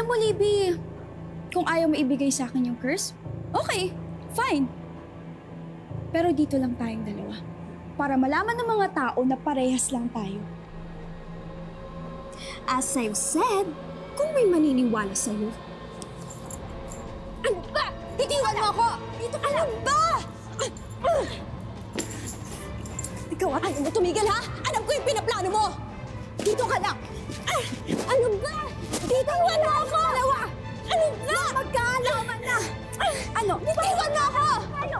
Alam mo, Libby, kung ayaw mo ibigay sa akin yung curse, okay, fine. Pero dito lang tayong dalawa. Para malaman ng mga tao na parehas lang tayo. As I've said, kung may maniniwala sa'yo. Ano ba? Bitiwan mo ako! Dito ka lang ba? Ikaw, ayaw mo tumigil, ha? Alam ko yung pinaplano mo! Dito ka lang! Ano ba? Bitiwan mo ako! Ano ba? Magkaalaman na! Ano? Bitiwan mo ako! Ano?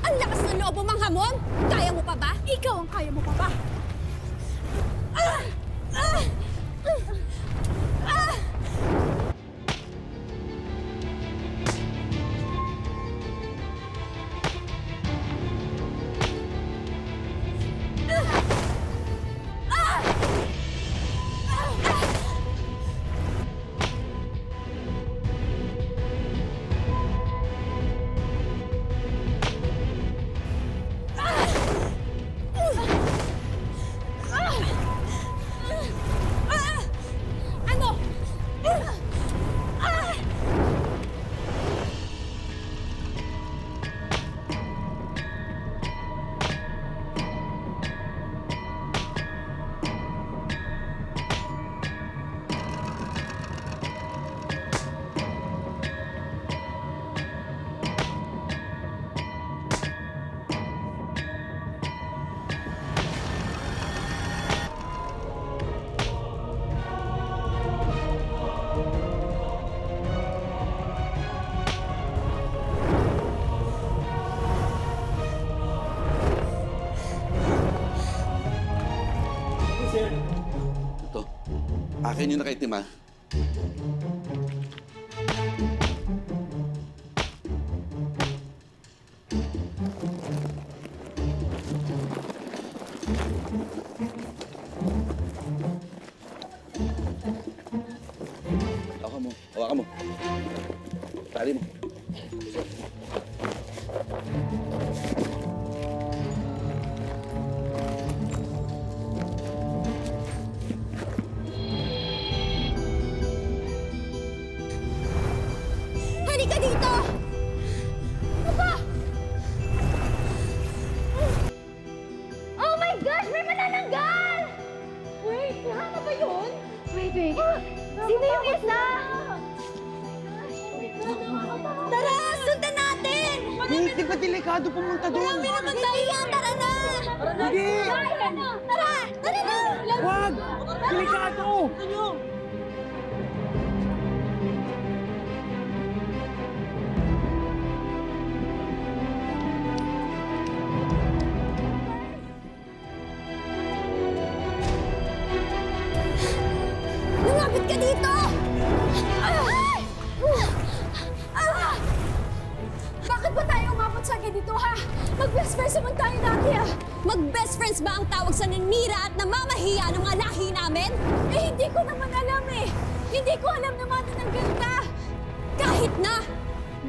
Ang lakas ng loob mo, manghamon! Kaya mo pa ba? Ikaw ang kaya mo pa ba? Akin yung nakaitim, ha? Hawakan mo. Hawakan mo. Tali mo. Halika dito! Ano ba? Oh my gosh! May manananggal! Wait, hana ba yun? Wait. Sino yung isa? Tara! Sundan natin! Hindi ba delikado pumunta doon? Marami naman tayo yan! Tara na! Hindi! Tara! Tara na! Wag! Delikado! Lumapit ka dito! Bakit ba tayo umabot sa ganito, ha? Mag-best friends naman tayo dati, ha? Mag-best friends ba ang tawag sa ninira at namamahiya ng mga lahi namin? Eh, hindi ko naman alam, eh. Hindi ko alam na manananggal ka. Kahit na!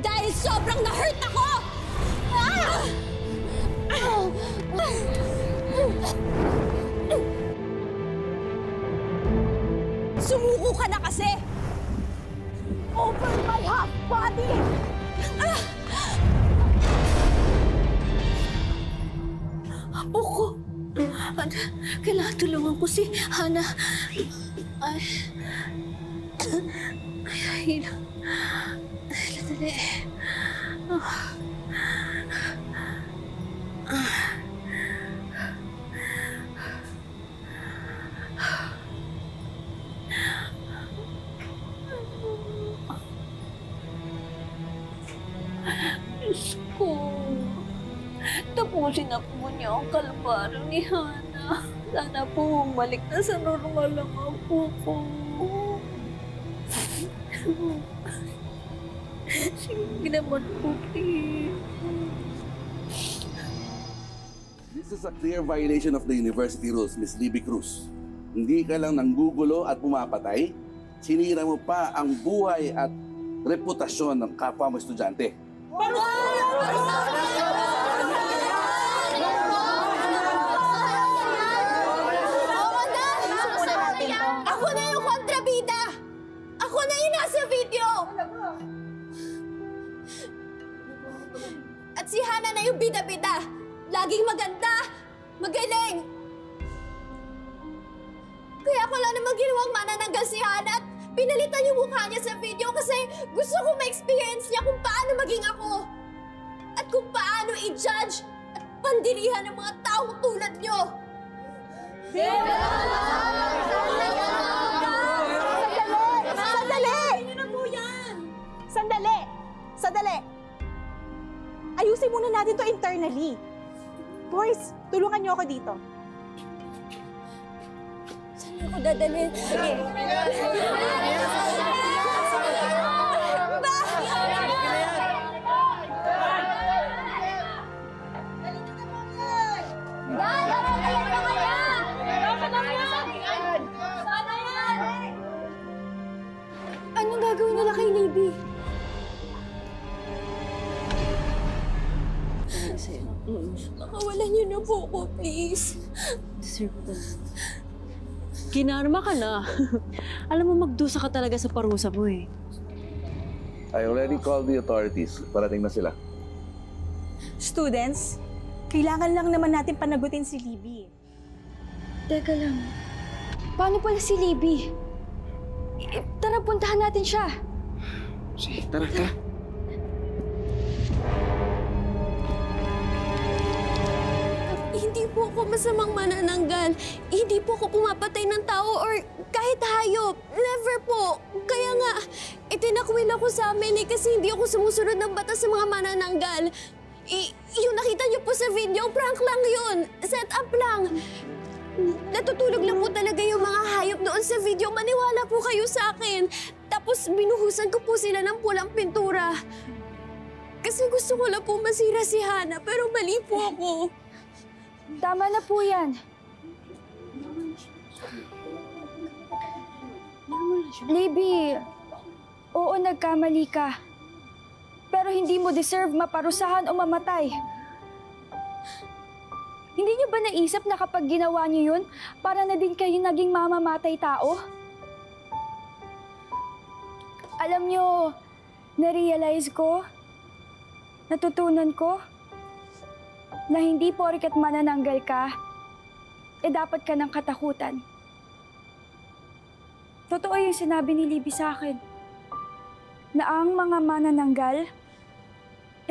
Dahil sobrang na-hurt ako! Sumuko ka na kasi! Over my half body! Apo ko. Kailangan tulungan ko si Hana. Ay, dali. Diyos ko. Tapusin na po niya ang kalbaryo ni Hana. Sana po bumalik na sa normal ang apo ko. Sige naman po, please. This is a clear violation of the university rules, Miss Libby Cruz. Hindi ka lang nanggugulo at pumapatay, sinira mo pa ang buhay at reputasyon ng kapwa mo estudyante. Ako na yung kontrabida! Ako na yung nasa video! At si Hana na yung bida-bida! Laging maganda! Magaling! Kaya ko lang naman ginawang manananggal si Hana at pinalitan yung mukha niya sa video kasi gusto ko ma-experience niya kung paano maging ako. At kung paano i-judge at pandirihan ng mga taong tulad niyo. Sandali! Sandali! Ayusin muna natin to internally. Boys, tulungan niyo ako dito. Saan ako dadalhin? Sige. Anong gagawin nila kay Libby? Makawalan niyo na po ako, please. Deserve ko. Kinarma ka na. Alam mo, magdusa ka talaga sa parusa mo eh. I already called the authorities. Parating na sila. Students, kailangan lang naman natin panagutin si Libby. Teka lang. Paano pala si Libby? Tara, puntahan natin siya. Sige, tara, tara. Hindi po ako masamang manananggal. Hindi po ako pumapatay ng tao or kahit hayop. Never po. Kaya nga, itinakwil ako sa amin kasi hindi ako sumusunod ng batas sa mga manananggal. Yung nakita niyo po sa video, prank lang yun. Set up lang. Natutulog lang po talaga yung mga hayop doon sa video. Maniwala po kayo sa akin. Tapos binuhusan ko po sila ng pulang pintura. Kasi gusto ko lang po masira si Hana, pero mali po ako. Tama na po yan. Libby, oo, nagkamali ka. Pero hindi mo deserve maparusahan o mamatay. Hindi niyo ba naisip na kapag ginawa niyo yun, para na din kayo naging mamamatay tao? Alam niyo, na-realize ko, natutunan ko, na hindi porket manananggal ka, dapat ka ng katakutan. Totoo yung sinabi ni Libby sa akin, na ang mga manananggal,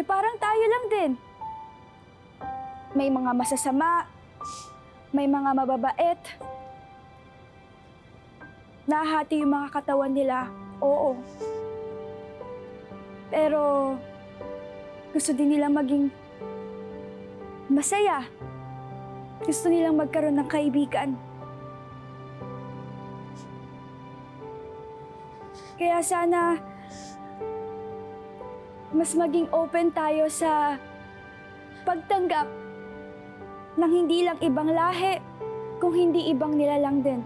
parang tayo lang din. May mga masasama, may mga mababait. Nahati yung mga katawan nila, oo. Pero gusto din nila maging masaya. Gusto nilang magkaroon ng kaibigan. Kaya sana mas maging open tayo sa pagtanggap ng hindi lang ibang lahi, kung hindi ibang nilalang din.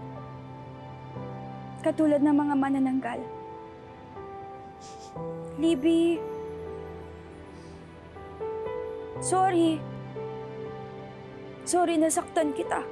Katulad ng mga manananggal. Libby, sorry. Sorry, nasaktan kita.